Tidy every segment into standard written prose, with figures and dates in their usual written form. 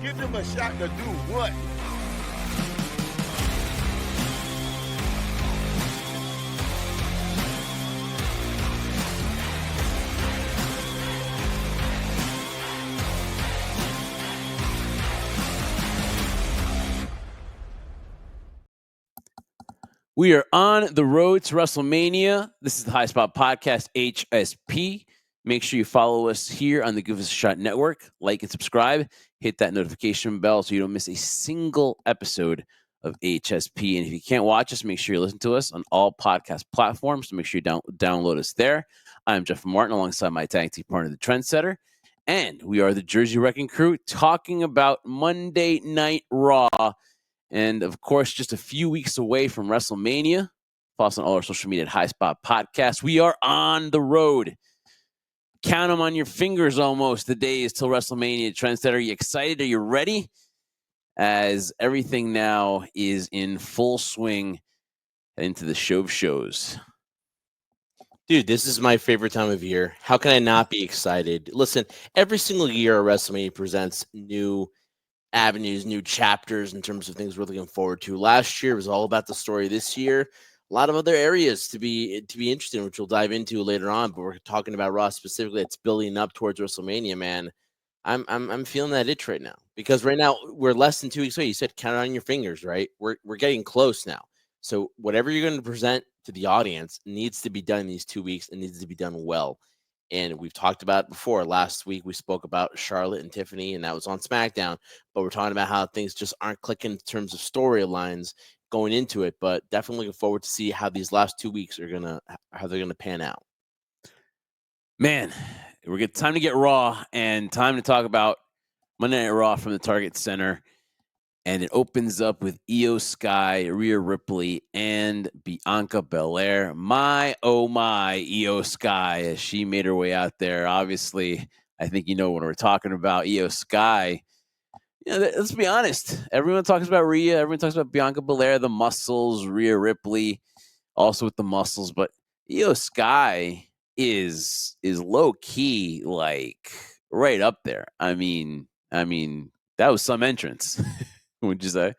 Give them a shot to do what? We are on the road to WrestleMania. This is the High Spot Podcast, HSP. Make sure you follow us here on the Give Us a Shot Network. Like and subscribe. Hit that notification bell so you don't miss a single episode of HSP. And if you can't watch us, make sure you listen to us on all podcast platforms. So make sure you download us there. I'm Jeff Martin alongside my tag team partner, the Trendsetter. And we are the Jersey Wrecking Crew talking about Monday Night Raw. And, of course, just a few weeks away from WrestleMania. Follow us on all our social media at High Spot Podcast. We are on the road. Count them on your fingers almost, the days till WrestleMania. Trendsetter, are you excited? Are you ready? As everything now is in full swing into the show of shows. Dude, this is my favorite time of year. How can I not be excited? Listen, every single year WrestleMania presents new avenues, new chapters in terms of things we're looking forward to. Last year was all about the story. This year, a lot of other areas to be interested in, which we'll dive into later on. But we're talking about Raw specifically. It's building up towards WrestleMania, man. I'm feeling that itch right now because right now we're less than 2 weeks away. You said count it on your fingers, right? We're getting close now. So whatever you're going to present to the audience needs to be done in these 2 weeks and needs to be done well. And we've talked about it before. Last week, we spoke about Charlotte and Tiffany, and that was on SmackDown. But we're talking about how things just aren't clicking in terms of storylines going into it. But definitely looking forward to see how these last 2 weeks are how they're gonna pan out. Man, we're getting time to get Raw and time to talk about Monday Night Raw from the Target Center. And it opens up with Io Sky, Rhea Ripley, and Bianca Belair. My, oh my, Io Sky, as she made her way out there. Obviously, I think you know what we're talking about. Io Sky, let's be honest. Everyone talks about Rhea. Everyone talks about Bianca Belair, the muscles, Rhea Ripley, also with the muscles. But Io Sky is low-key, like, right up there. I mean, that was some entrance. Would you say?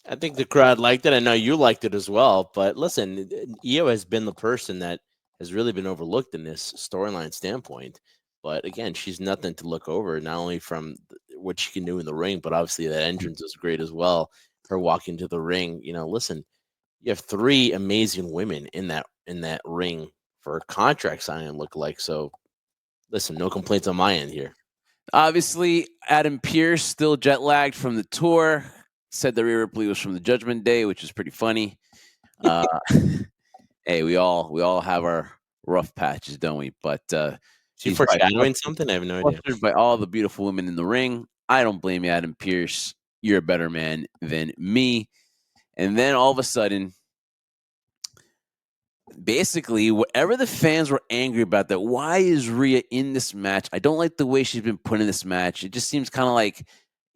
I think the crowd liked it. I know you liked it as well. But listen, Io has been the person that has really been overlooked in this storyline standpoint. But again, she's nothing to look over, not only from what she can do in the ring, but obviously that entrance is great as well. Her walking to the ring, listen, you have 3 amazing women in that ring for a contract signing, look like. So listen, no complaints on my end here. Obviously, Adam Pearce, still jet lagged from the tour, said that Rhea Ripley was from the Judgment Day, which is pretty funny. Hey, we all have our rough patches, don't we? But she's foreshadowing something. I have no idea. By all the beautiful women in the ring, I don't blame you, Adam Pearce. You're a better man than me. And then all of a sudden, basically, whatever the fans were angry about, that why is Rhea in this match? I don't like the way she's been put in this match. It just seems kind of like,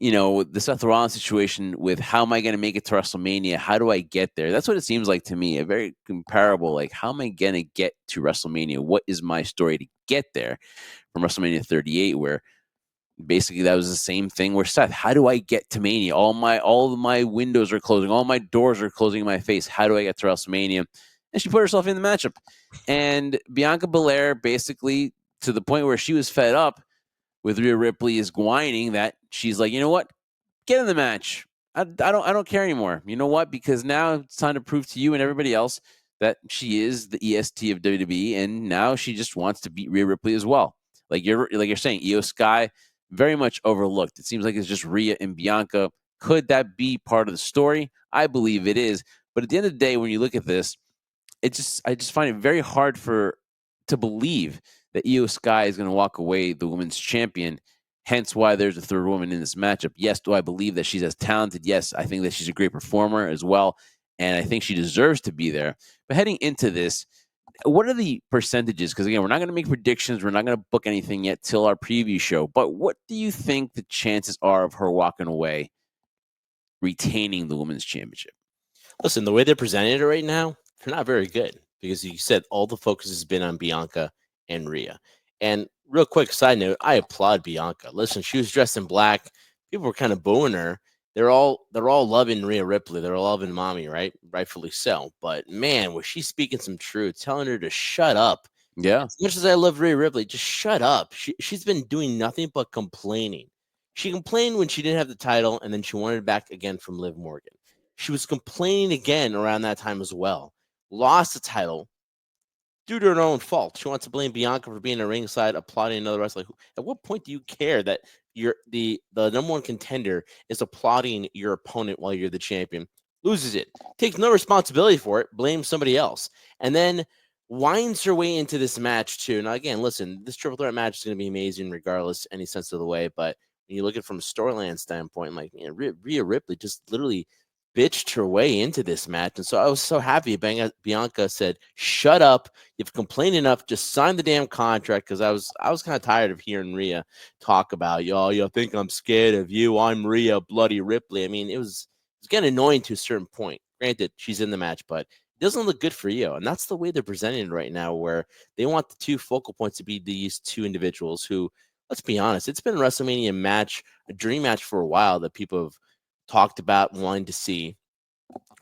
the Seth Rollins situation with how am I going to make it to WrestleMania? How do I get there? That's what it seems like to me. A very comparable, like, how am I going to get to WrestleMania? What is my story to get there from WrestleMania 38, where basically that was the same thing where Seth, how do I get to Mania? All of my windows are closing. All my doors are closing in my face. How do I get to WrestleMania? And she put herself in the matchup. And Bianca Belair, basically, to the point where she was fed up with Rhea Ripley, is whining that she's like, you know what? Get in the match. I don't care anymore. You know what? Because now it's time to prove to you and everybody else that she is the EST of WWE, and now she just wants to beat Rhea Ripley as well. Like you're saying, Io Sky, very much overlooked. It seems like it's just Rhea and Bianca. Could that be part of the story? I believe it is. But at the end of the day, when you look at this, I just find it very hard to believe that Io Sky is going to walk away the women's champion. Hence why there's a third woman in this matchup. Yes, do I believe that she's as talented? Yes, I think that she's a great performer as well, and I think she deserves to be there. But heading into this, what are the percentages? Because again, we're not going to make predictions. We're not going to book anything yet till our preview show. But what do you think the chances are of her walking away, retaining the women's championship? Listen, the way they're presenting it right now, they're not very good because you said all the focus has been on Bianca and Rhea. And real quick side note, I applaud Bianca. Listen, she was dressed in black. people were kind of booing her. They're all loving Rhea Ripley. They're all loving mommy, right? Rightfully so. But man, was she speaking some truth, telling her to shut up. Yeah. As much as I love Rhea Ripley, just shut up. She's been doing nothing but complaining. She complained when she didn't have the title, and then she wanted it back again from Liv Morgan. She was complaining again around that time as well. Lost the title due to her own fault. She wants to blame Bianca for being a ringside applauding another wrestler. At what point do you care that you're the number one contender is applauding your opponent while you're the champion? Loses it, takes no responsibility for it, blames somebody else, and then winds her way into this match too. Now, again, listen, this triple threat match is going to be amazing regardless any sense of the way. But when you look at it from a storyline standpoint, like Rhea Ripley just literally bitched her way into this match, and so I was so happy. Bianca said, "Shut up! You've complained enough. Just sign the damn contract." Because I was kind of tired of hearing Rhea talk about y'all. You think I'm scared of you? I'm Rhea Bloody Ripley. I mean, it was getting annoying to a certain point. Granted, she's in the match, but it doesn't look good for you. And that's the way they're presenting it right now, where they want the two focal points to be these two individuals who, let's be honest, it's been a WrestleMania match, a dream match for a while that people have talked about wanting to see.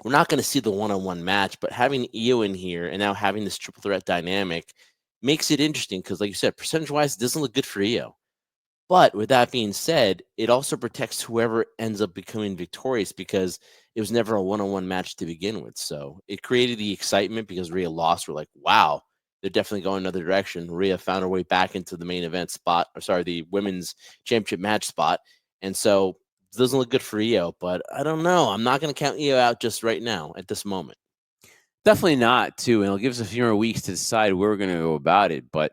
We're not going to see the one-on-one match, but having Io in here and now having this triple threat dynamic makes it interesting because, like you said, percentage-wise, it doesn't look good for Io. But with that being said, it also protects whoever ends up becoming victorious because it was never a one-on-one match to begin with. So it created the excitement because Rhea lost. We're like, wow, they're definitely going another direction. Rhea found her way back into the main event spot, or sorry, the women's championship match spot. And so it doesn't look good for Io, but I don't know. I'm not going to count Io out just right now at this moment. Definitely not, too. And it'll give us a few more weeks to decide where we're going to go about it. But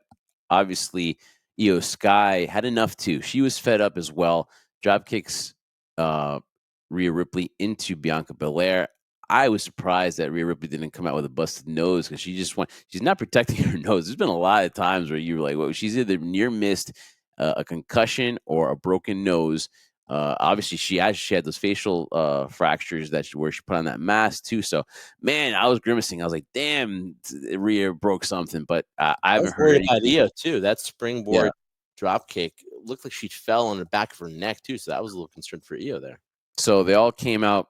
obviously, Io Sky had enough too. She was fed up as well. Drop kicks Rhea Ripley into Bianca Belair. I was surprised that Rhea Ripley didn't come out with a busted nose because she's not protecting her nose. There's been a lot of times where you were like, well, she's either near missed a concussion or a broken nose. Obviously, she had those facial fractures where she put on that mask too. So, man, I was grimacing. I was like, "Damn, Rhea broke something." But I I haven't was heard worried about anything. Io too. That Yeah. springboard drop kick looked like she fell on the back of her neck too. So that was a little concern for Io there. So they all came out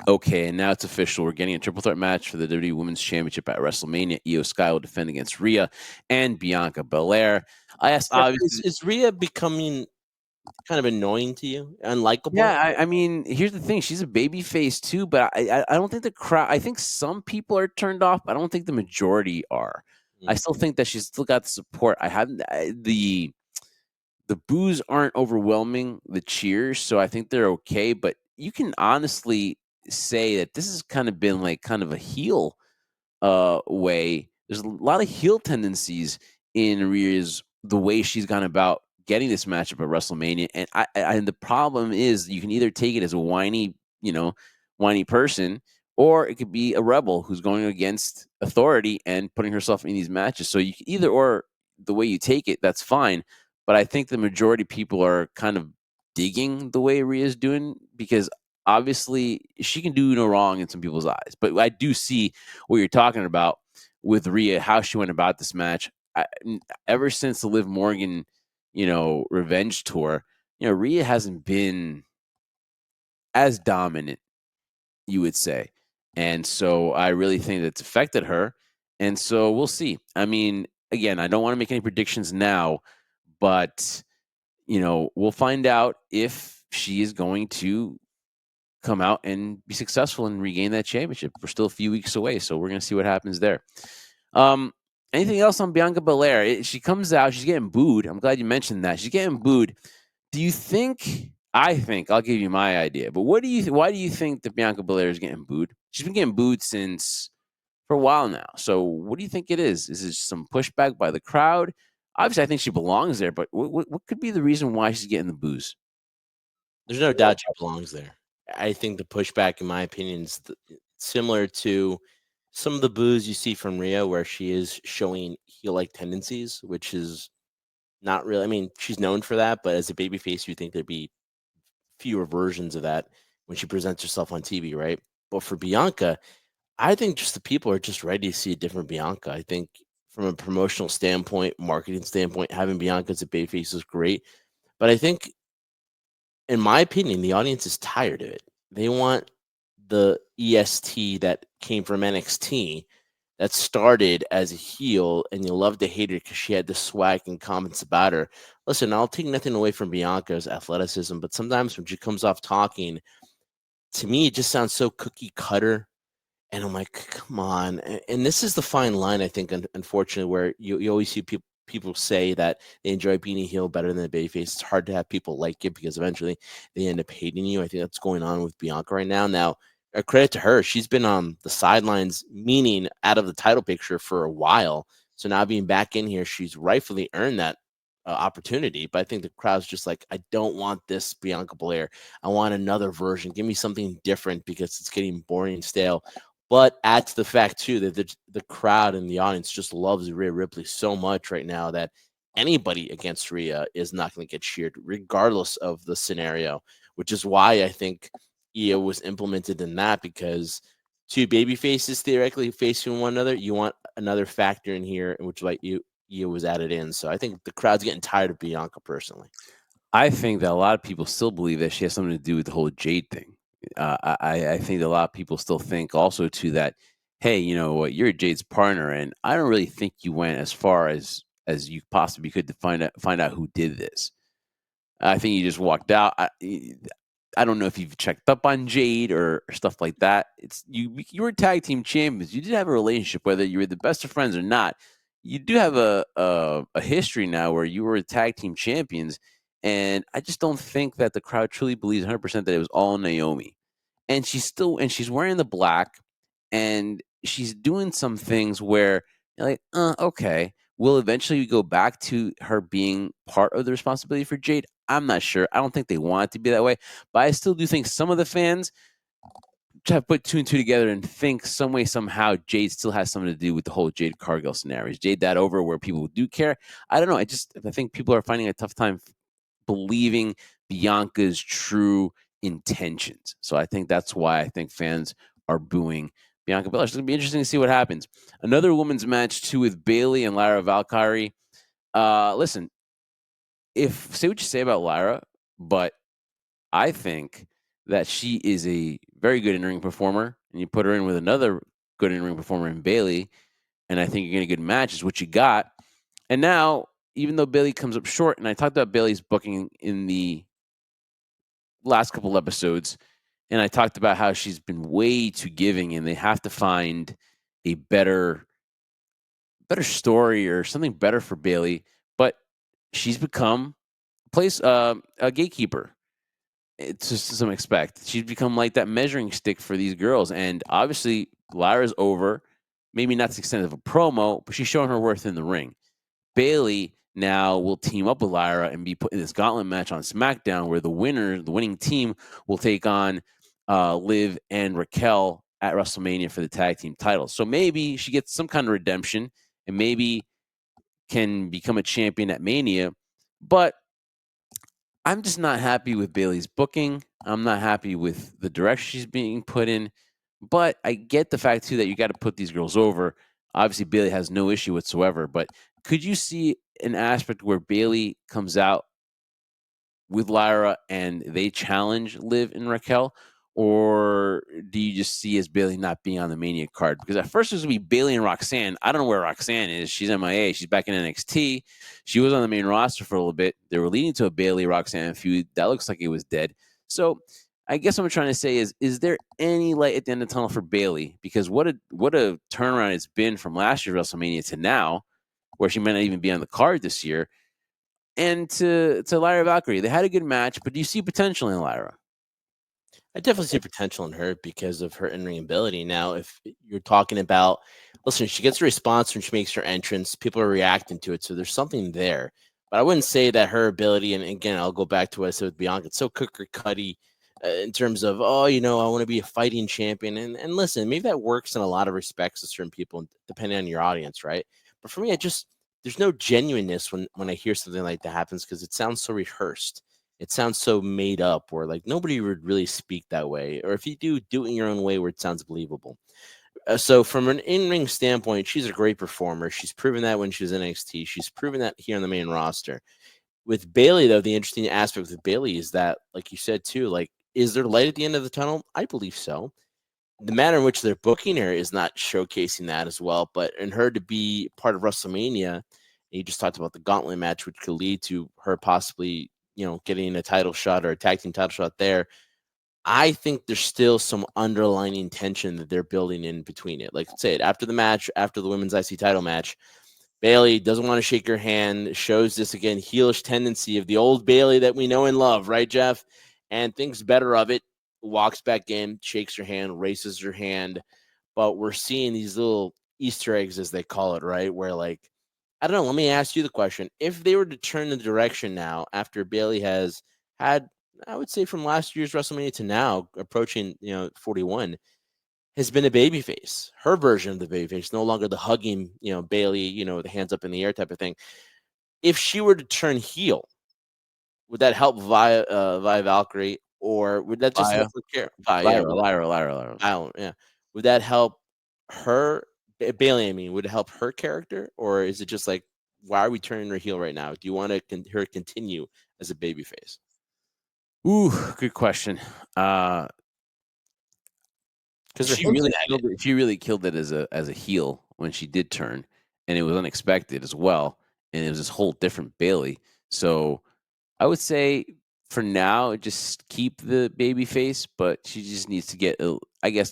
okay, and now it's official. We're getting a triple threat match for the WWE Women's Championship at WrestleMania. Io Sky will defend against Rhea and Bianca Belair. I asked, obviously, Is Rhea becoming kind of annoying to you, unlikable? yeah, I mean, here's the thing: she's a baby face too, but I don't think the crowd. I think some people are turned off. But I don't think the majority are. I Mm. still think that she's still got the support. The boos aren't overwhelming the cheers, so I think they're okay. But you can honestly say that this has kind of been like kind of a heel way. There's a lot of heel tendencies in Rhea's the way she's gone about getting this matchup at WrestleMania, and and the problem is you can either take it as a whiny person, or it could be a rebel who's going against authority and putting herself in these matches. So you can either or the way you take it, that's fine. But I think the majority of people are kind of digging the way Rhea's doing because obviously she can do no wrong in some people's eyes. But I do see what you're talking about with Rhea, how she went about this match. Ever since the Liv Morgan, revenge tour, Rhea hasn't been as dominant, you would say. And so I really think that's affected her. And so we'll see. I mean, again, I don't want to make any predictions now, but we'll find out if she is going to come out and be successful and regain that championship. We're still a few weeks away, so we're gonna see what happens there. Um, Anything else on Bianca Belair? She comes out, she's getting booed. I'm glad you mentioned that. She's getting booed. Do you think? I think I'll give you my idea, but what do you? Why do you think that Bianca Belair is getting booed? She's been getting booed since for a while now. So what do you think it is? Is it some pushback by the crowd? Obviously, I think she belongs there, but what could be the reason why she's getting the boos? There's no doubt she belongs there. I think the pushback, in my opinion, is similar to some of the boos you see from Rhea, where she is showing heel-like tendencies, which is not really. I mean, she's known for that, but as a babyface, you think there'd be fewer versions of that when she presents herself on TV, right? But for Bianca, I think just the people are just ready to see a different Bianca. I think from a promotional standpoint, marketing standpoint, having Bianca as a babyface is great. But I think in my opinion, the audience is tired of it. They want the EST that came from NXT that started as a heel, and you love to hate her because she had the swag and comments about her. Listen, I'll take nothing away from Bianca's athleticism, but sometimes when she comes off talking, to me, it just sounds so cookie cutter. And I'm like, come on. And this is the fine line, I think, unfortunately, where you always see people say that they enjoy being a heel better than a babyface. It's hard to have people like it because eventually they end up hating you. I think that's going on with Bianca right now. Now, credit to her. She's been on the sidelines, meaning out of the title picture for a while. So now being back in here, she's rightfully earned that opportunity. But I think the crowd's just like, I don't want this Bianca Belair. I want another version. Give me something different because it's getting boring and stale. But add to the fact, too, that the crowd and the audience just loves Rhea Ripley so much right now that anybody against Rhea is not going to get cheered, regardless of the scenario, which is why I think EO was implemented in that, because two baby faces theoretically facing one another, you want another factor in here, in which like EO was added in. So I think the crowd's getting tired of Bianca personally. I think that a lot of people still believe that she has something to do with the whole Jade thing. I think that a lot of people still think also too that, hey, you know what, you're Jade's partner, and I don't really think you went as far as you possibly could to find out who did this. I think you just walked out. I don't know if you've checked up on Jade or stuff like that. It's you were tag team champions. You did have a relationship, whether you were the best of friends or not. You do have a history now where you were tag team champions, and I just don't think that the crowd truly believes 100% that it was all Naomi. And she's wearing the black, and she's doing some things where you're like, okay, will eventually go back to her being part of the responsibility for Jade? I'm not sure. I don't think they want it to be that way, but I still do think some of the fans try to put two and two together and think some way, somehow, Jade still has something to do with the whole Jade Cargill scenario. Is Jade that over where people do care? I don't know. I think people are finding a tough time believing Bianca's true intentions. So I think that's why I think fans are booing Bianca Belair. It's going to be interesting to see what happens. Another women's match too with Bayley and Lyra Valkyria. Listen, say what you say about Lyra, but I think that she is a very good in-ring performer, and you put her in with another good in-ring performer in Bayley, and I think you're going to get a good match is what you got. And now, even though Bayley comes up short, and I talked about Bayley's booking in the last couple episodes, and I talked about how she's been way too giving, and they have to find a better story or something better for Bayley. But she's become a gatekeeper to some expect. She's become like that measuring stick for these girls, and obviously Lyra's over. Maybe not to the extent of a promo, but she's showing her worth in the ring. Bayley now will team up with Lyra and be put in this gauntlet match on SmackDown, where the winning team, will take on Liv and Raquel at WrestleMania for the tag team titles. So maybe she gets some kind of redemption and maybe can become a champion at Mania. But I'm just not happy with Bayley's booking. I'm not happy with the direction she's being put in. But I get the fact, too, that you got to put these girls over. Obviously, Bayley has no issue whatsoever. But could you see an aspect where Bayley comes out with Lyra and they challenge Liv and Raquel? Or do you just see as Bayley not being on the Mania card? Because at first it was going to be Bayley and Roxanne. I don't know where Roxanne is. She's MIA. She's back in NXT. She was on the main roster for a little bit. They were leading to a Bayley Roxanne feud. That looks like it was dead. So I guess what I'm trying to say is there any light at the end of the tunnel for Bayley? Because what a turnaround it's been from last year's WrestleMania to now, where she might not even be on the card this year. And to Lyra Valkyrie, they had a good match, but do you see potential in Lyra? I definitely see potential in her because of her in-ring ability. Now, if you're talking about, listen, she gets a response when she makes her entrance. People are reacting to it, so there's something there. But I wouldn't say that her ability, and again, I'll go back to what I said with Bianca, it's so cooker-cutty in terms of, I want to be a fighting champion. And listen, maybe that works in a lot of respects to certain people, depending on your audience, right? But for me, there's no genuineness when I hear something like that happens because it sounds so rehearsed. It sounds so made up, or like nobody would really speak that way. Or if you do it in your own way where it sounds believable. So from an in-ring standpoint, she's a great performer. She's proven that when she was in NXT. She's proven that here on the main roster. With Bayley, though, the interesting aspect with Bayley is that, like you said too, like, is there light at the end of the tunnel? I believe so. The manner in which they're booking her is not showcasing that as well. But in her to be part of WrestleMania, you just talked about the gauntlet match, which could lead to her possibly, getting a title shot or a tag team title shot there. I think there's still some underlining tension that they're building in between it. Like say it after the match, after the women's IC title match, Bayley doesn't want to shake her hand, shows this again heelish tendency of the old Bayley that we know and love, right, Jeff? And thinks better of it, walks back in, shakes her hand, raises her hand. But we're seeing these little Easter eggs, as they call it, right? Where, like, I don't know, let me ask you the question. If they were to turn the direction now after Bayley has had, I would say from last year's WrestleMania to now, approaching, 41, has been a babyface. Her version of the babyface, no longer the hugging, Bayley, the hands up in the air type of thing. If she were to turn heel, would that help via Valkyrie, or would that just help her care? Lyra. Yeah. Would that help her, Bayley? I mean, would it help her character, or is it just like, why are we turning her heel right now? Do you want her continue as a babyface? Ooh, good question. Because She really killed it as a heel when she did turn, and it was unexpected as well, and it was this whole different Bayley. So I would say for now, just keep the baby face, but she just needs to get,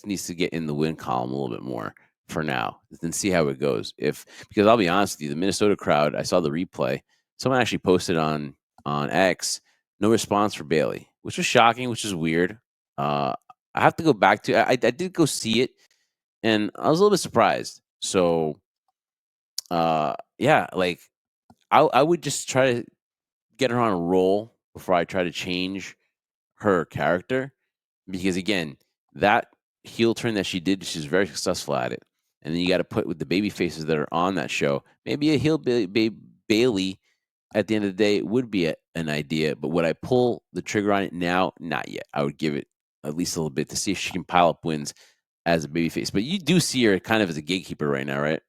needs to get in the win column a little bit more for now, and see how it goes. Because I'll be honest with you, the Minnesota crowd, I saw the replay. Someone actually posted on X, no response for Bayley, which was shocking, which is weird. I have to go back to. I did go see it, and I was a little bit surprised. So, yeah, like I would just try to get her on a roll before I try to change her character, because again, that heel turn that she did, she's very successful at it. And then you got to put with the baby faces that are on that show. Maybe a heel Bayley at the end of the day would be an idea, but would I pull the trigger on it now? Not yet. I would give it at least a little bit to see if she can pile up wins as a babyface. But you do see her kind of as a gatekeeper right now, right?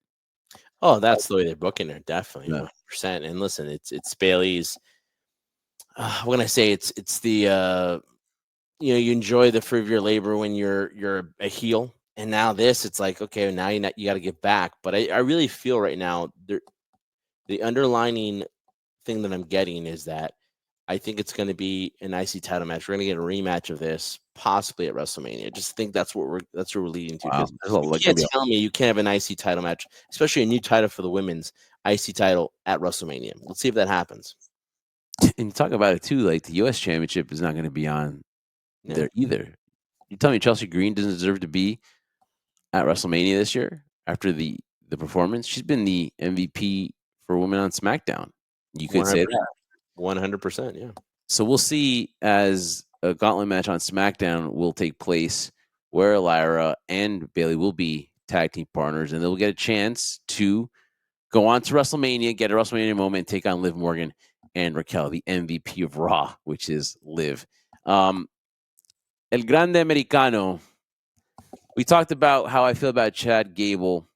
Oh, that's the way they're booking her, definitely, Yeah. 100%. And listen, it's Bayley's. What can I say? It's the you enjoy the fruit of your labor when you're a heel, and now this, it's like, okay, now you got to get back. But I really feel right now the underlining thing that I'm getting is that I think it's going to be an IC title match. We're going to get a rematch of this, possibly at WrestleMania. I just think that's what we're leading to. Wow. Because you can't tell me you can't have an IC title match, especially a new title for the women's IC title at WrestleMania. Let's see if that happens. And you talk about it too, like the U.S. Championship is not going to be on there either. You tell me Chelsea Green doesn't deserve to be at WrestleMania this year after the performance? She's been the MVP for women on SmackDown. You could say that. 100%, yeah. So we'll see as a gauntlet match on SmackDown will take place where Lyra and Bayley will be tag team partners, and they'll get a chance to go on to WrestleMania, get a WrestleMania moment, and take on Liv Morgan and Raquel, the MVP of Raw, which is Liv. El Grande Americano. We talked about how I feel about Chad Gable.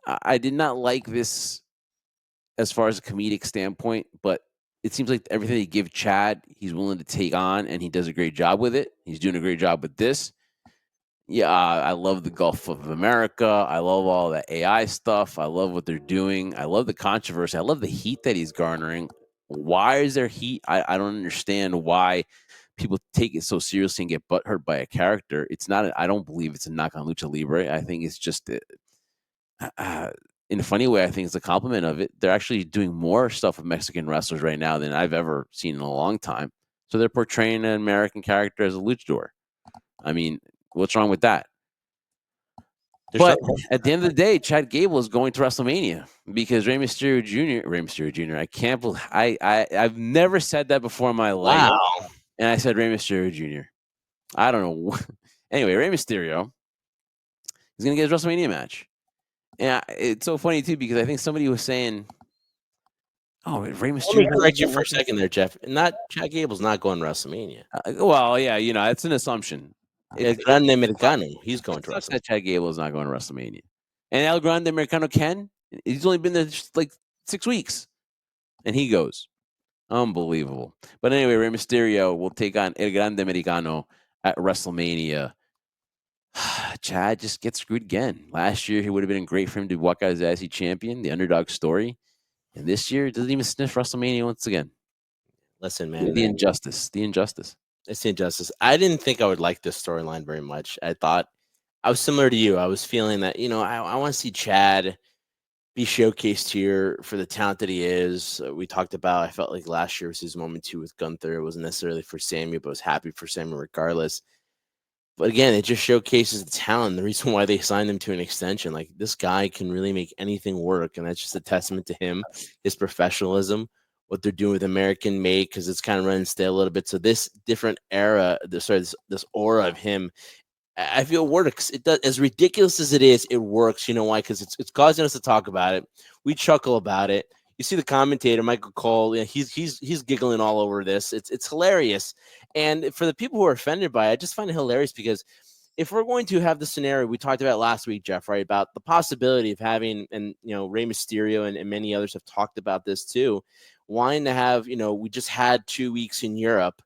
I did not like this as far as a comedic standpoint, but it seems like everything they give Chad, he's willing to take on, and he does a great job with it. He's doing a great job with this. Yeah, I love the Gulf of America. I love all that AI stuff. I love what they're doing. I love the controversy. I love the heat that he's garnering. Why is there heat? I don't understand why people take it so seriously and get butthurt by a character. It's not. I don't believe it's a knock on Lucha Libre. I think it's just in a funny way. I think it's a compliment of it. They're actually doing more stuff with Mexican wrestlers right now than I've ever seen in a long time. So they're portraying an American character as a luchador. I mean, what's wrong with that? But at the end of the day, Chad Gable is going to WrestleMania because Rey Mysterio Jr. I can't believe I've never said that before in my life. Wow. And I said Rey Mysterio Jr. I don't know. Anyway, Rey Mysterio is going to get his WrestleMania match. And it's so funny too because I think somebody was saying, "Oh, Rey Mysterio." Let me correct you for a second there, Jeff. Not Chad Gable's not going to WrestleMania. Well, yeah, it's an assumption. El Grande Americano, he's going to WrestleMania. That Chad Gable is not going to WrestleMania, and El Grande Americano can. He's only been there just like 6 weeks, and he goes. Unbelievable. But anyway, Rey Mysterio will take on El Grande Americano at WrestleMania. Chad just gets screwed again. Last year, he would have been great for him to walk out as IC champion, the underdog story. And this year, it doesn't even sniff WrestleMania once again. Listen, man, The injustice. The injustice. it's the injustice. I didn't think I would like this storyline very much. I thought I was similar to you. I was feeling that, I want to see Chad be showcased here for the talent that he is. We talked about, I felt like last year was his moment too with Gunther. It wasn't necessarily for Sammy, but I was happy for Sammy regardless. But again, it just showcases the talent, the reason why they signed him to an extension. Like, this guy can really make anything work, and that's just a testament to him, his professionalism, what they're doing with American Made, because it's kind of running stale a little bit. So this different era, this aura of him, I feel works. It does, as ridiculous as it is, it works. You know why? Because it's causing us to talk about it. We chuckle about it. You see the commentator, Michael Cole, he's giggling all over this. It's hilarious. And for the people who are offended by it, I just find it hilarious because if we're going to have the scenario we talked about last week, Jeff, right, about the possibility of having, and Rey Mysterio and many others have talked about this too, wanting to have, we just had 2 weeks in Europe,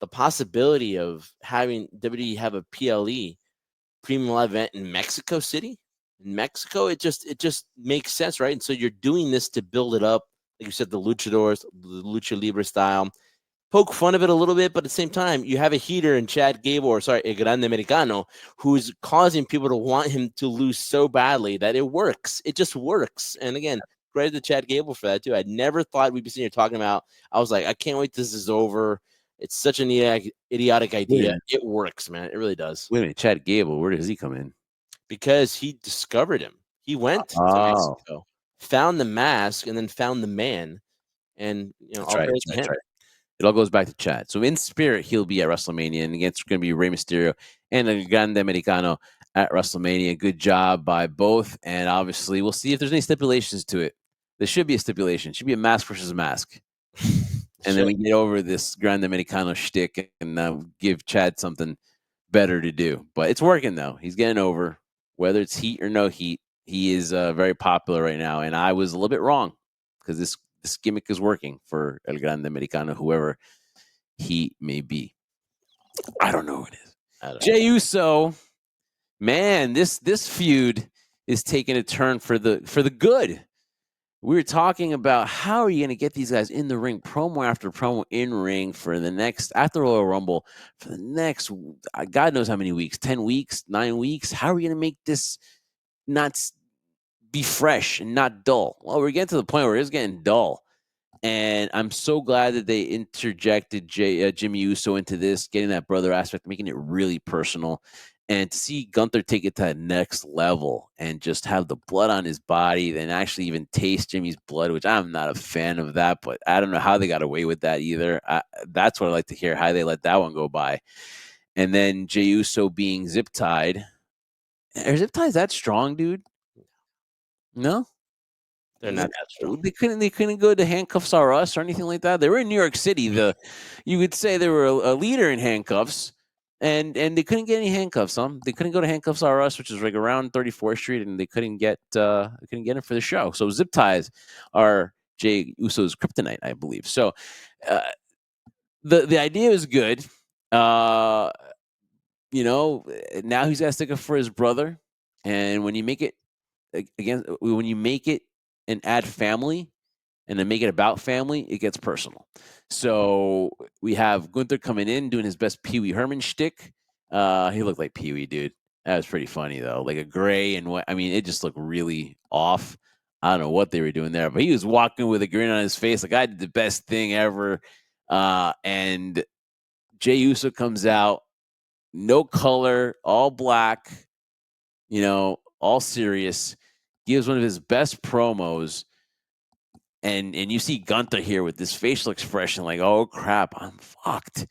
the possibility of having WWE have a PLE, premium live event in Mexico City. In Mexico, it just makes sense, right? And so you're doing this to build it up, like you said, the luchadors, the lucha libre style, poke fun of it a little bit, but at the same time, you have a heater in Chad Gable, El Grande Americano, who's causing people to want him to lose so badly that it works. It just works. And again, credit to Chad Gable for that too. I never thought we'd be sitting here talking about. I was like, I can't wait till this is over. It's such an idiotic idea. It works, man. It really does. Wait a minute, Chad Gable, where does he come in? Because he discovered him. He went to Mexico, found the mask, and then found the man. And all praise to him. Right. It all goes back to Chad. So in spirit, he'll be at WrestleMania, and again, it's going to be Rey Mysterio and El Grande Americano at WrestleMania. Good job by both, and obviously, we'll see if there's any stipulations to it. There should be a stipulation. It should be a mask versus mask. And then we get over this Grande Americano shtick and give Chad something better to do. But it's working, though. He's getting over. Whether it's heat or no heat, he is very popular right now. And I was a little bit wrong because this gimmick is working for El Grande Americano, whoever he may be. I don't know who it is. Jey Uso, man, this feud is taking a turn for the good. We were talking about how are you going to get these guys in the ring, promo after promo in ring for the next, after Royal Rumble, for the next, God knows how many weeks, 10 weeks, 9 weeks. How are we going to make this not be fresh and not dull? Well, we're getting to the point where it's getting dull. And I'm so glad that they interjected Jimmy Uso into this, getting that brother aspect, making it really personal. And to see Gunther take it to that next level and just have the blood on his body and actually even taste Jimmy's blood, which I'm not a fan of that, but I don't know how they got away with that either. That's what I'd like to hear, how they let that one go by. And then Jey Uso being zip-tied. Are zip ties that strong, dude? No? They're not that strong. They couldn't go to Handcuffs R Us or anything like that. They were in New York City. You would say they were a leader in handcuffs. And they couldn't get any handcuffs. They couldn't go to Handcuffs R Us, which is like around 34th Street, and they couldn't get it for the show. So zip ties are Jey Uso's kryptonite, I believe. So the idea is good. Now he's got to stick up for his brother, and when you make it and add family, and then make it about family, it gets personal. So we have Gunther coming in, doing his best Pee Wee Herman shtick. He looked like Pee Wee, dude. That was pretty funny, though. Like a gray and what? I mean, it just looked really off. I don't know what they were doing there, but he was walking with a grin on his face, like I did the best thing ever. And Jey Uso comes out, no color, all black, all serious. Gives one of his best promos. And you see Gunther here with this facial expression like, oh, crap, I'm fucked.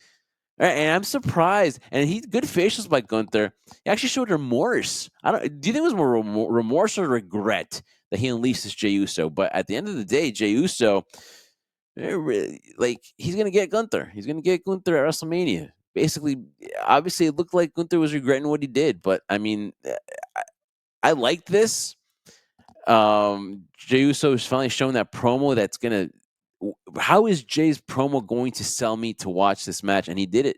And I'm surprised. And he's good facials by Gunther. He actually showed remorse. Do you think it was more remorse or regret that he unleashed this Jey Uso? But at the end of the day, Jey Uso, he's going to get Gunther. He's going to get Gunther at WrestleMania. Basically, obviously, it looked like Gunther was regretting what he did. But, I mean, I like this. Jey Uso is finally showing that promo that's going to how is Jay's promo going to sell me to watch this match? And he did it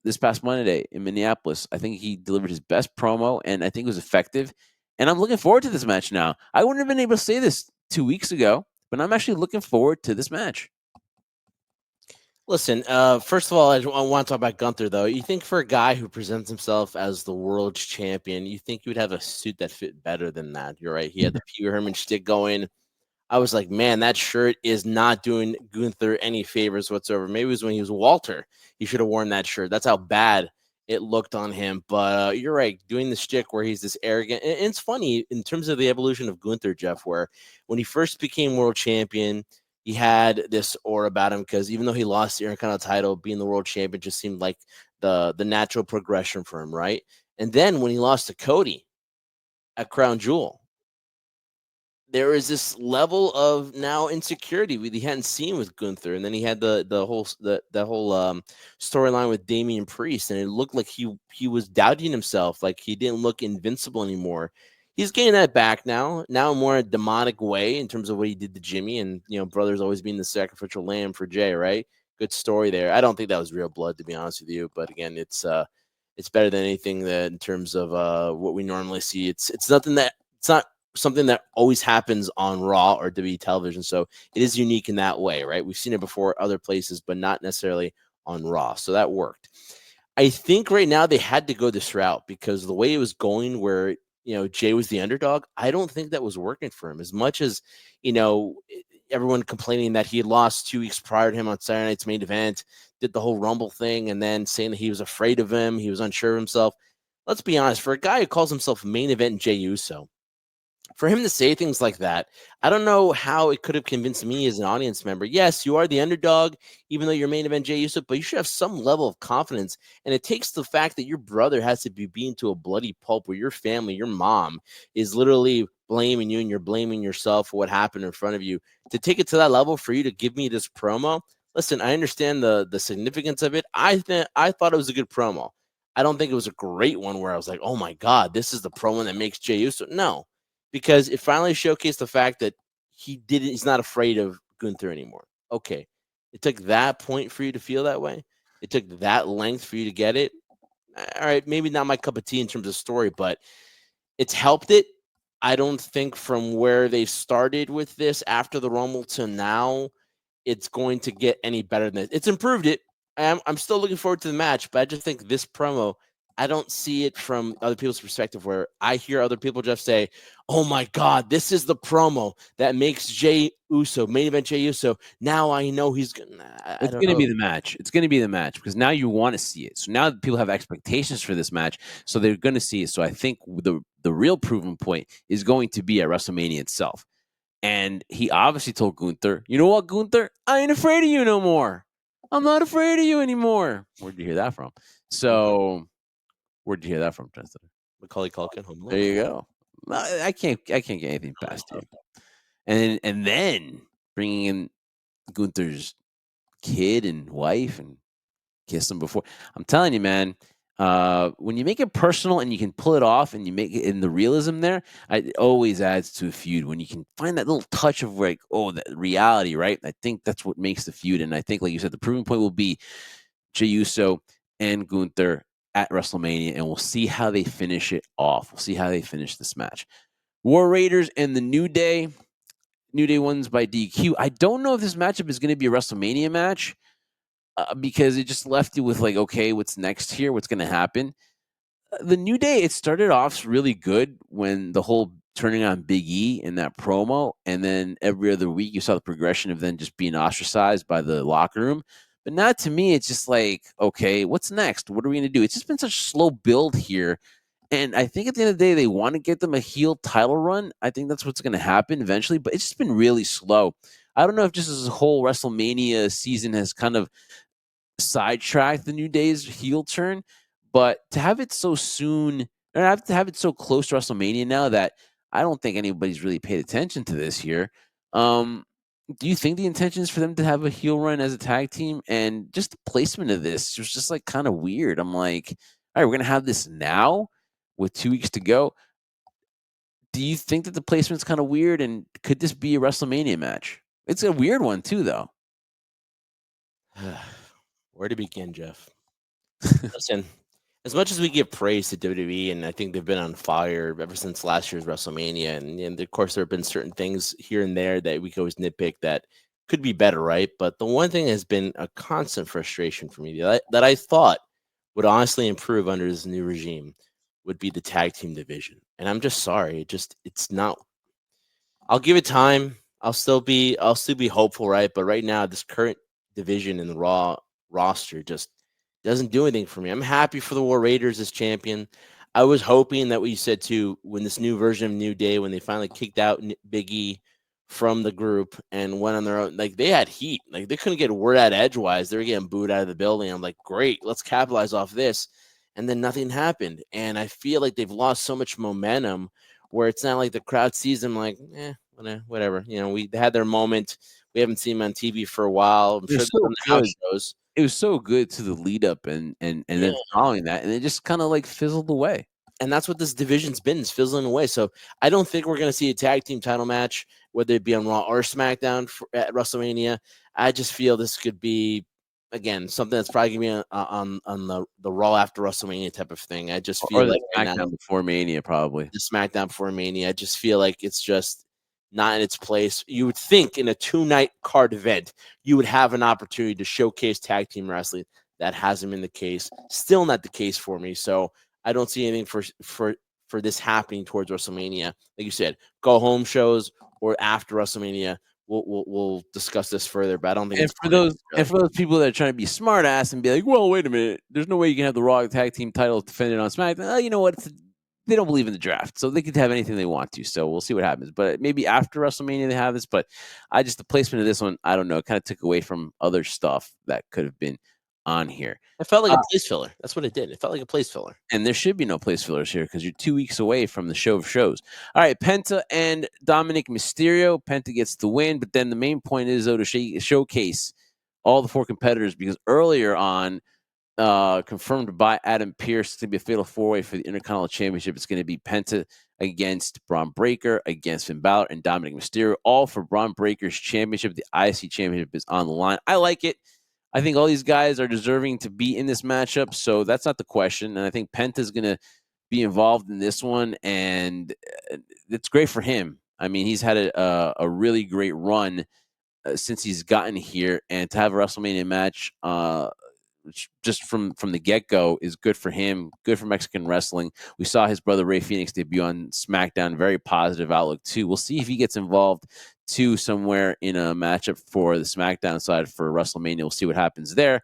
this past Monday in Minneapolis. I think he delivered his best promo, and I think it was effective. And I'm looking forward to this match now. I wouldn't have been able to say this 2 weeks ago, but I'm actually looking forward to this match. Listen, first of all, I want to talk about Gunther, though. You think for a guy who presents himself as the world's champion, you think he would have a suit that fit better than that. You're right. He had the Pee Wee Herman shtick going. I was like, man, that shirt is not doing Gunther any favors whatsoever. Maybe it was when he was Walter. He should have worn that shirt. That's how bad it looked on him. But you're right, doing the shtick where he's this arrogant. And it's funny in terms of the evolution of Gunther, Jeff, where when he first became world champion, he had this aura about him because even though he lost the Intercontinental title, being the world champion just seemed like the natural progression for him, right? And then when he lost to Cody at Crown Jewel, there is this level of now insecurity we hadn't seen with Gunther, and then he had the whole storyline with Damian Priest, and it looked like he was doubting himself, like he didn't look invincible anymore. He's getting that back now more a demonic way in terms of what he did to Jimmy, and brothers always being the sacrificial lamb for Jay, right? Good story there. I don't think that was real blood, to be honest with you, but again, it's better than anything that in terms of what we normally see. It's not something that always happens on Raw or WWE television. So it is unique in that way, right? We've seen it before other places, but not necessarily on Raw. So that worked. I think right now they had to go this route because the way it was going where, Jay was the underdog, I don't think that was working for him as much as, everyone complaining that he had lost 2 weeks prior to him on Saturday night's main event, did the whole Rumble thing, and then saying that he was afraid of him. He was unsure of himself. Let's be honest, for a guy who calls himself main event Jey Uso, for him to say things like that, I don't know how it could have convinced me as an audience member. Yes, you are the underdog, even though you're main event Jey Uso, but you should have some level of confidence. And it takes the fact that your brother has to be beaten to a bloody pulp where your family, your mom, is literally blaming you and you're blaming yourself for what happened in front of you. To take it to that level for you to give me this promo, listen, I understand the significance of it. I thought it was a good promo. I don't think it was a great one where I was like, oh my God, this is the promo that makes Jey Uso. No. Because it finally showcased the fact that he's not afraid of Gunther anymore. Okay. It took that point for you to feel that way. It took that length for you to get it. All right. Maybe not my cup of tea in terms of story, but it's helped it. I don't think from where they started with this after the Rumble to now, it's going to get any better than this. It's improved it. I'm still looking forward to the match, but I just think this promo, I don't see it from other people's perspective where I hear other people just say, oh my God, this is the promo that makes Jey Uso, main event Jey Uso. Now I know he's going to. It's going to be the match. It's going to be the match because now you want to see it. So now people have expectations for this match, so they're going to see it. So I think the real proven point is going to be at WrestleMania itself. And he obviously told Gunther, you know what, Gunther? I ain't afraid of you no more. I'm not afraid of you anymore. Where'd you hear that from? So where'd you hear that from, Justin? Macaulay Culkin, Home Alone. There you go. I can't get anything past you. And then bringing in Gunther's kid and wife and kiss them before. I'm telling you, man, when you make it personal and you can pull it off and you make it in the realism there, it always adds to a feud. When you can find that little touch of like, oh, that reality, right? I think that's what makes the feud. And I think, like you said, the proving point will be Jey Uso and Gunther at WrestleMania, and we'll see how they finish it off. We'll see how they finish this match. War Raiders and the New Day. New Day wins by DQ. I don't know if this matchup is going to be a WrestleMania match because it just left you with like, okay, what's next here? What's going to happen? The New Day, it started off really good when the whole turning on Big E in that promo, and then every other week you saw the progression of then just being ostracized by the locker room. But now to me, it's just like, okay, what's next? What are we going to do? It's just been such a slow build here. And I think at the end of the day, they want to get them a heel title run. I think that's what's going to happen eventually, but it's just been really slow. I don't know if just this whole WrestleMania season has kind of sidetracked the New Day's heel turn, but to have it so soon, or have to have it so close to WrestleMania now that I don't think anybody's really paid attention to this here. Do you think the intention is for them to have a heel run as a tag team? And just the placement of this was just like kind of weird. I'm like, all right, we're gonna have this now with 2 weeks to go. Do you think that the placement's kind of weird? And could this be a WrestleMania match? It's a weird one too, though. Where to begin, Jeff? Listen, as much as we give praise to WWE, and I think they've been on fire ever since last year's WrestleMania, and of course there have been certain things here and there that we can always nitpick that could be better, right? But the one thing that has been a constant frustration for me that I thought would honestly improve under this new regime would be the tag team division. And I'm just sorry, it's not. I'll give it time. I'll still be hopeful, right? But right now, this current division in the Raw roster just doesn't do anything for me. I'm happy for the War Raiders as champion. I was hoping that what you said too, when this new version of New Day, when they finally kicked out Big E from the group and went on their own, like they had heat. Like they couldn't get a word out edgewise. They were getting booed out of the building. I'm like, great, let's capitalize off this. And then nothing happened. And I feel like they've lost so much momentum where it's not like the crowd sees them like, whatever. You know, they had their moment. We haven't seen them on TV for a while. I'm They're sure so they're on the house good. shows. It was so good to the lead up and Yeah. then following that, and it just kind of like fizzled away. And that's what this division's been, is fizzling away. So I don't think we're going to see a tag team title match, whether it be on Raw or SmackDown at WrestleMania. I just feel this could be, again, something that's probably going to be on the Raw after WrestleMania type of thing. I just Or feel the like right now, SmackDown before Mania, probably. the SmackDown before Mania, I just feel like it's just not in its place. You would think in a 2-night card event, you would have an opportunity to showcase tag team wrestling. That hasn't been the case. Still not the case for me. So I don't see anything for this happening towards WrestleMania. Like you said, go home shows or after WrestleMania. We'll discuss this further, but I don't think And it's for going those people that are trying to be smart ass and be like, well, wait a minute, there's no way you can have the Raw tag team title defended on SmackDown. Oh, you know what? They don't believe in the draft, so they could have anything they want to. So we'll see what happens. But maybe after WrestleMania they have this. But the placement of this one, I don't know, kind of took away from other stuff that could have been on here. It felt like a place filler. That's what it did. It felt like a place filler. And there should be no place fillers here because you're 2 weeks away from the show of shows. All right, Penta and Dominic Mysterio. Penta gets the win, but then the main point is, though, to showcase all the 4 competitors, because earlier on, confirmed by Adam Pearce to be a fatal 4-way for the Intercontinental Championship. It's going to be Penta against Braun Breaker, against Finn Balor, and Dominic Mysterio, all for Braun Breaker's championship. The IC championship is on the line. I like it. I think all these guys are deserving to be in this matchup, so that's not the question. And I think Penta's going to be involved in this one, and it's great for him. I mean, he's had a really great run since he's gotten here, and to have a WrestleMania match just from the get-go is good for him, good for Mexican wrestling. We saw his brother Rey Fenix debut on SmackDown, very positive outlook too. We'll see if he gets involved too somewhere in a matchup for the SmackDown side for WrestleMania. We'll see what happens there.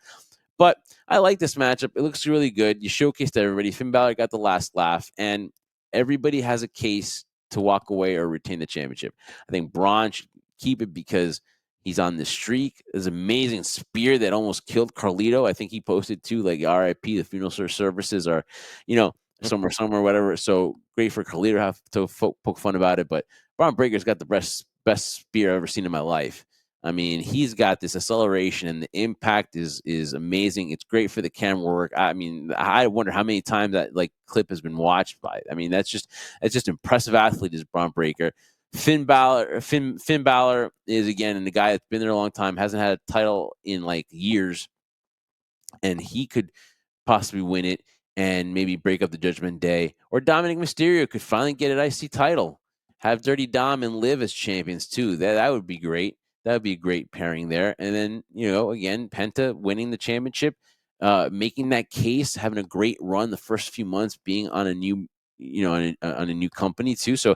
But I like this matchup. It looks really good. You showcased everybody. Finn Balor got the last laugh, and everybody has a case to walk away or retain the championship. I think Braun should keep it because he's on the streak. There's an amazing spear that almost killed Carlito. I think he posted too, like RIP, the funeral services are, somewhere, whatever. So great for Carlito to have to poke fun about it. But Braun Breaker's got the best spear I've ever seen in my life. I mean, he's got this acceleration and the impact is amazing. It's great for the camera work. I mean, I wonder how many times that clip has been watched by. I mean, that's just impressive athlete is Braun Breaker. Finn Balor is again, and the guy that's been there a long time, hasn't had a title in years, and he could possibly win it and maybe break up the Judgment Day. Or Dominic Mysterio could finally get an IC title, have Dirty Dom and Liv as champions too. That would be great. That would be a great pairing there. And then again, Penta winning the championship, making that case, having a great run the first few months, being on a new on a new company too. So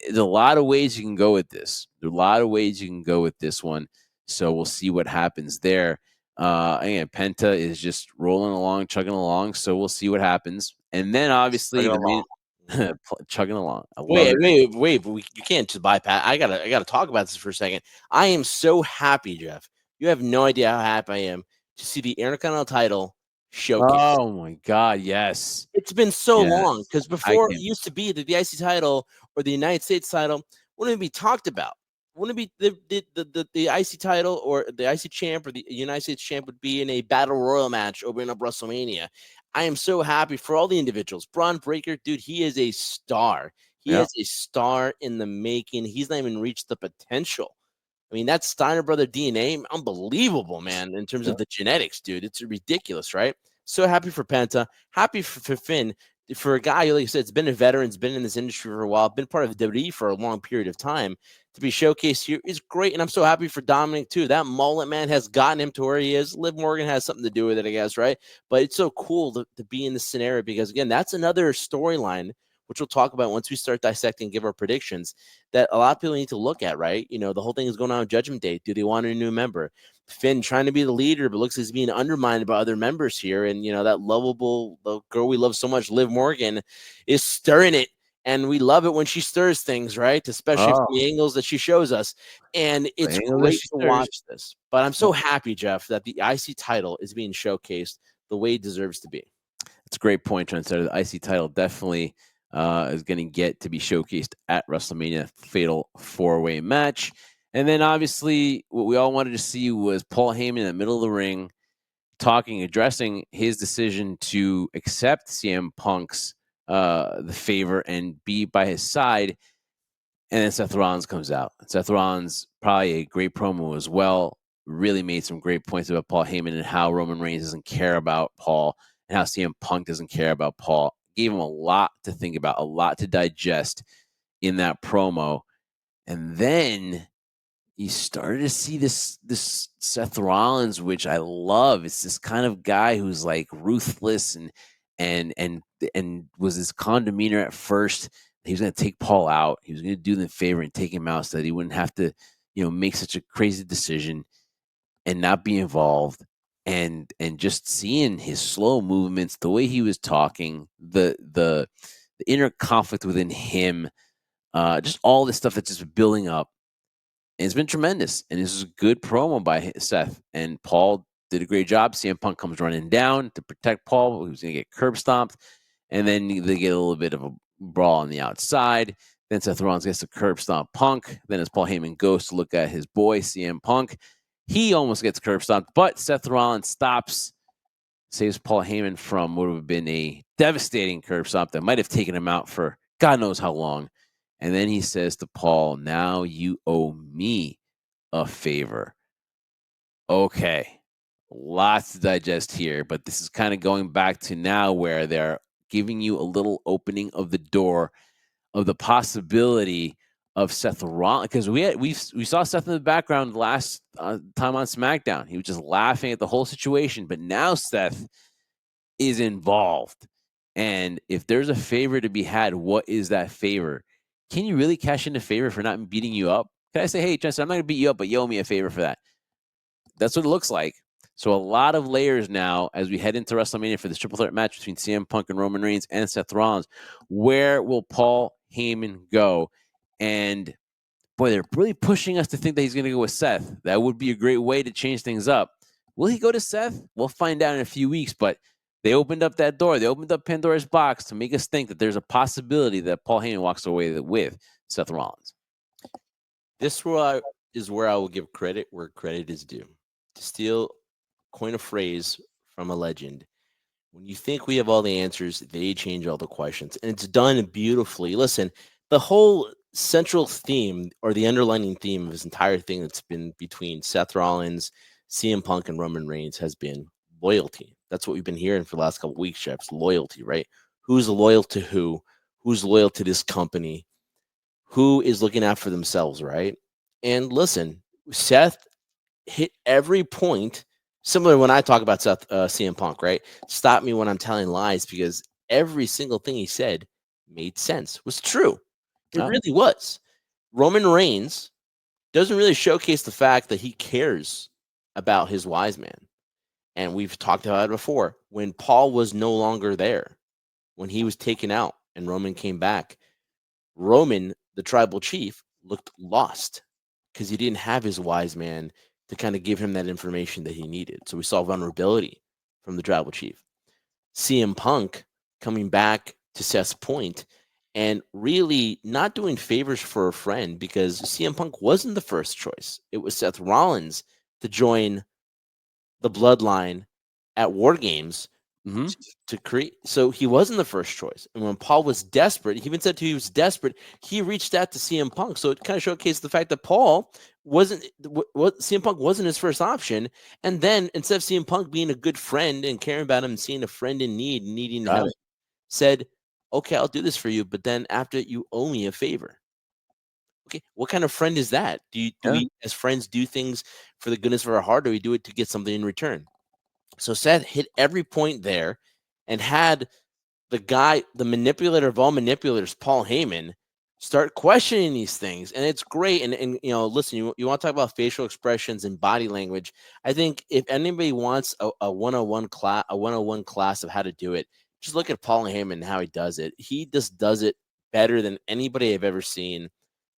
there's a lot of ways you can go with this. There's a lot of ways you can go with this one. So we'll see what happens there. Again, Penta is just rolling along, chugging along. So we'll see what happens. And then obviously the main chugging along. I love it. Wait, but you can't just bypass. I gotta talk about this for a second. I am so happy, Jeff. You have no idea how happy I am to see the Intercontinental title showcase. Oh my God, yes. It's been so Yes. long because before it used to be that the IC title or the United States title wouldn't be talked about. Wouldn't it be the IC title or the IC champ or the United States champ would be in a battle royal match opening up WrestleMania. I am so happy for all the individuals. Braun Breaker, dude, he is a star. He is a star in the making. He's not even reached the potential I mean, that Steiner brother DNA, unbelievable, man, in terms of the genetics, dude. It's ridiculous, right? So happy for Penta, happy for Finn, for a guy, like I said, it's been a veteran, it's been in this industry for a while, been part of the WWE for a long period of time. To be showcased here is great, and I'm so happy for Dominic, too. That mullet, man, has gotten him to where he is. Liv Morgan has something to do with it, I guess, right? But it's so cool to be in this scenario because, again, that's another storyline, which we'll talk about once we start dissecting, give our predictions, that a lot of people need to look at, right? You know, the whole thing is going on Judgment Day. Do they want a new member? Finn trying to be the leader, but looks like he's being undermined by other members here. And, you know, that lovable, the girl we love so much, Liv Morgan, is stirring it. And we love it when she stirs things, right? Especially from the angles that she shows us. And it's great to watch this. But I'm so happy, Jeff, that the IC title is being showcased the way it deserves to be. It's a great point, Trendsetter. The IC title definitely is going to get to be showcased at WrestleMania Fatal 4-Way match. And then obviously what we all wanted to see was Paul Heyman in the middle of the ring addressing his decision to accept CM Punk's the favor and be by his side. And then Seth Rollins comes out. Seth Rollins, probably a great promo as well, really made some great points about Paul Heyman and how Roman Reigns doesn't care about Paul and how CM Punk doesn't care about Paul. Gave him a lot to think about, a lot to digest in that promo. And then you started to see this Seth Rollins, which I love. It's this kind of guy who's like ruthless and was this calm demeanor at first. He was going to take Paul out. He was going to do them a favor and take him out so that he wouldn't have to, make such a crazy decision and not be involved. And just seeing his slow movements, the way he was talking, the inner conflict within him, just all this stuff that's just building up. And it's been tremendous. And this is a good promo by Seth. And Paul did a great job. CM Punk comes running down to protect Paul, who's going to get curb stomped. And then they get a little bit of a brawl on the outside. Then Seth Rollins gets to curb stomp Punk. Then as Paul Heyman goes to look at his boy, CM Punk, he almost gets curb stomped. But Seth Rollins stops, saves Paul Heyman from what would have been a devastating curb stomp that might have taken him out for God knows how long. And then he says to Paul, now you owe me a favor. Okay. Lots to digest here, but this is kind of going back to now where they're giving you a little opening of the door of the possibility of Seth Rollins. Because we saw Seth in the background last time on SmackDown. He was just laughing at the whole situation. But now Seth is involved. And if there's a favor to be had, what is that favor? Can you really cash in a favor for not beating you up? Can I say, hey, Jensen, I'm not going to beat you up, but you owe me a favor for that? That's what it looks like. So a lot of layers now as we head into WrestleMania for this triple threat match between CM Punk and Roman Reigns and Seth Rollins. Where will Paul Heyman go? And boy, they're really pushing us to think that he's going to go with Seth. That would be a great way to change things up. Will he go to Seth? We'll find out in a few weeks, but they opened up that door. They opened up Pandora's box to make us think that there's a possibility that Paul Heyman walks away with Seth Rollins. This is where I will give credit where credit is due. To coin a phrase from a legend, when you think we have all the answers, they change all the questions. And it's done beautifully. Listen, the whole central theme or the underlining theme of this entire thing that's been between Seth Rollins, CM Punk, and Roman Reigns has been loyalty. That's what we've been hearing for the last couple of weeks, Jeff. Loyalty, right? Who's loyal to who? Who's loyal to this company? Who is looking out for themselves, right? And listen, Seth hit every point. Similar when I talk about Seth, CM Punk, right? Stop me when I'm telling lies because every single thing he said made sense, was true. It really was. Roman Reigns doesn't really showcase the fact that he cares about his Wiseman. And we've talked about it before. When Paul was no longer there, when he was taken out and Roman came back, Roman, the tribal chief, looked lost because he didn't have his wise man to kind of give him that information that he needed. So we saw vulnerability from the tribal chief. CM Punk coming back to Seth's point and really not doing favors for a friend because CM Punk wasn't the first choice. It was Seth Rollins to join the bloodline at War Games Mm-hmm. to create. So he wasn't the first choice. And when Paul was desperate, he even said he was desperate, he reached out to CM Punk. So it kind of showcased the fact that Paul wasn't what CM Punk wasn't his first option. And then instead of CM Punk being a good friend and caring about him and seeing a friend in need, needing help, said, okay, I'll do this for you, but then after you owe me a favor. Okay, what kind of friend is that? Do we as friends do things for the goodness of our heart, or we do it to get something in return? So Seth hit every point there and had the manipulator of all manipulators, Paul Heyman, start questioning these things. And it's great. And listen, you want to talk about facial expressions and body language. I think if anybody wants a 101 class of how to do it, just look at Paul Heyman and how he does it. He just does it better than anybody I've ever seen.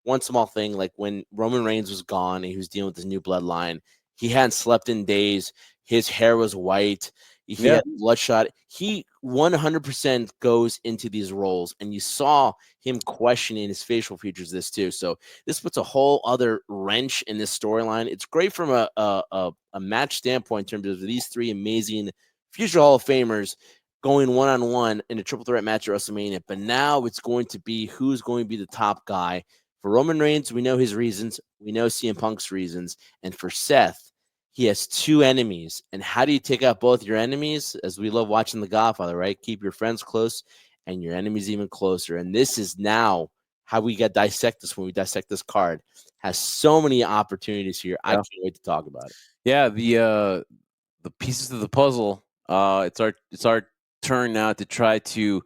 One small thing, like when Roman Reigns was gone and he was dealing with his new bloodline, he hadn't slept in days. His hair was white. He had bloodshot. He 100% goes into these roles, and you saw him questioning his facial features. This too, so this puts a whole other wrench in this storyline. It's great from a match standpoint in terms of these three amazing future Hall of Famers going one-on-one in a triple threat match at WrestleMania. But now it's going to be who's going to be the top guy. For Roman Reigns, we know his reasons. We know CM Punk's reasons. And for Seth, he has two enemies. And how do you take out both your enemies? As we love watching The Godfather, right? Keep your friends close and your enemies even closer. And this is now how we got dissect this when we dissect this card. Has so many opportunities here. I can't wait to talk about it. Yeah, the pieces of the puzzle. It's our turn now to try to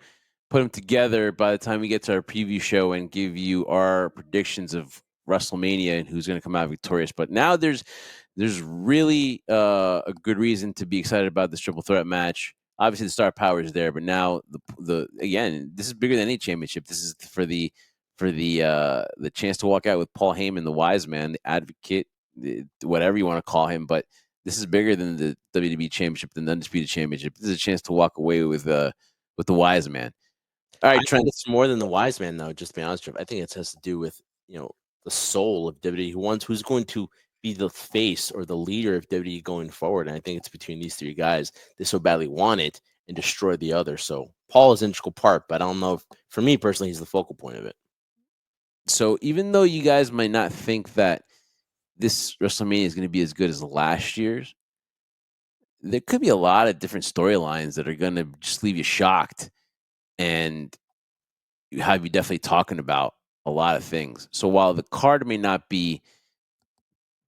put them together by the time we get to our preview show and give you our predictions of WrestleMania and who's going to come out victorious. But now there's really a good reason to be excited about this triple threat match. Obviously, the star power is there, but now again, this is bigger than any championship. This is for the chance to walk out with Paul Heyman, the Wiseman, the advocate, whatever you want to call him. But this is bigger than the WWE Championship, than the Undisputed Championship. This is a chance to walk away with the Wiseman. All right, Trent. It's more than the Wiseman, though. Just to be honest with you, I think it has to do with the soul of WWE. Who's going to be the face or the leader of WWE going forward. And I think it's between these three guys. They so badly want it and destroy the other. So Paul is an integral part, but I don't know if, for me personally, he's the focal point of it. So even though you guys might not think that this WrestleMania is going to be as good as last year's, there could be a lot of different storylines that are going to just leave you shocked and have you definitely talking about a lot of things. So while the card may not be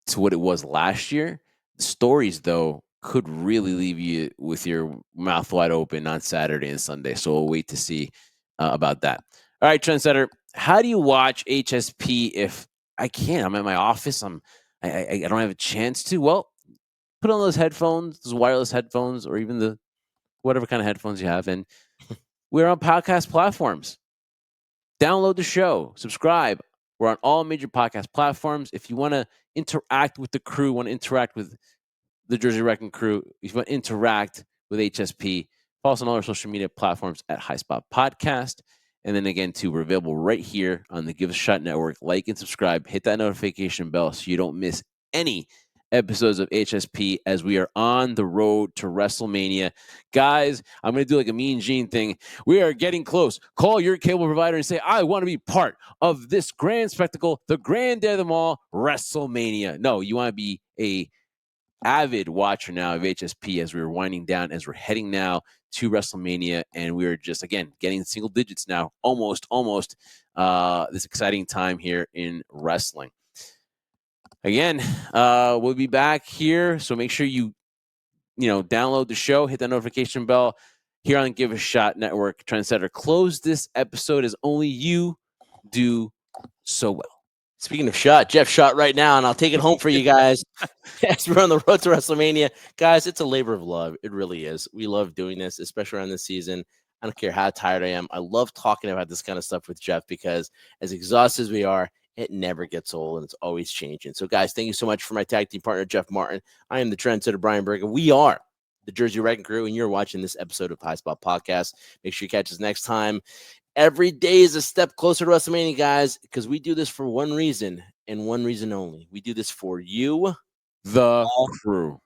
to what it was last year, the stories, though, could really leave you with your mouth wide open on Saturday and Sunday. So we'll wait to see about that. All right, Trendsetter, how do you watch HSP if I can't? I'm at my office. I don't have a chance to. Well, put on those headphones, those wireless headphones, or even the whatever kind of headphones you have, and we're on podcast platforms. Download the show, subscribe. We're on all major podcast platforms. If you want to interact with the crew, want to interact with the Jersey Wrecking crew, if you want to interact with HSP, follow us on all our social media platforms at High Spot Podcast. And then again, too, we're available right here on the Give Us a Shot Network. Like and subscribe. Hit that notification bell so you don't miss any episodes of HSP as we are on the road to WrestleMania. Guys, I'm going to do like a Mean Gene thing. We are getting close. Call your cable provider and say, I want to be part of this grand spectacle, the granddad of them all, WrestleMania. No, you want to be a avid watcher now of HSP as we're winding down, as we're heading now to WrestleMania, and we're just, again, getting single digits now, almost this exciting time here in wrestling. Again, we'll be back here, so make sure you download the show, hit that notification bell here on Give a Shot Network. Trendsetter, close this episode as only you do so well. Speaking of shot, Jeff shot right now, and I'll take it home for you guys as we're on the road to WrestleMania. Guys, it's a labor of love. It really is. We love doing this, especially around this season. I don't care how tired I am. I love talking about this kind of stuff with Jeff because as exhausted as we are, it never gets old, and it's always changing. So, guys, thank you so much for my tag team partner, Jeff Martin. I am the Trendsetter, Brian Berger. We are the Jersey Wrecking Crew, and you're watching this episode of High Spot Podcast. Make sure you catch us next time. Every day is a step closer to WrestleMania, guys, because we do this for one reason and one reason only. We do this for you, the crew.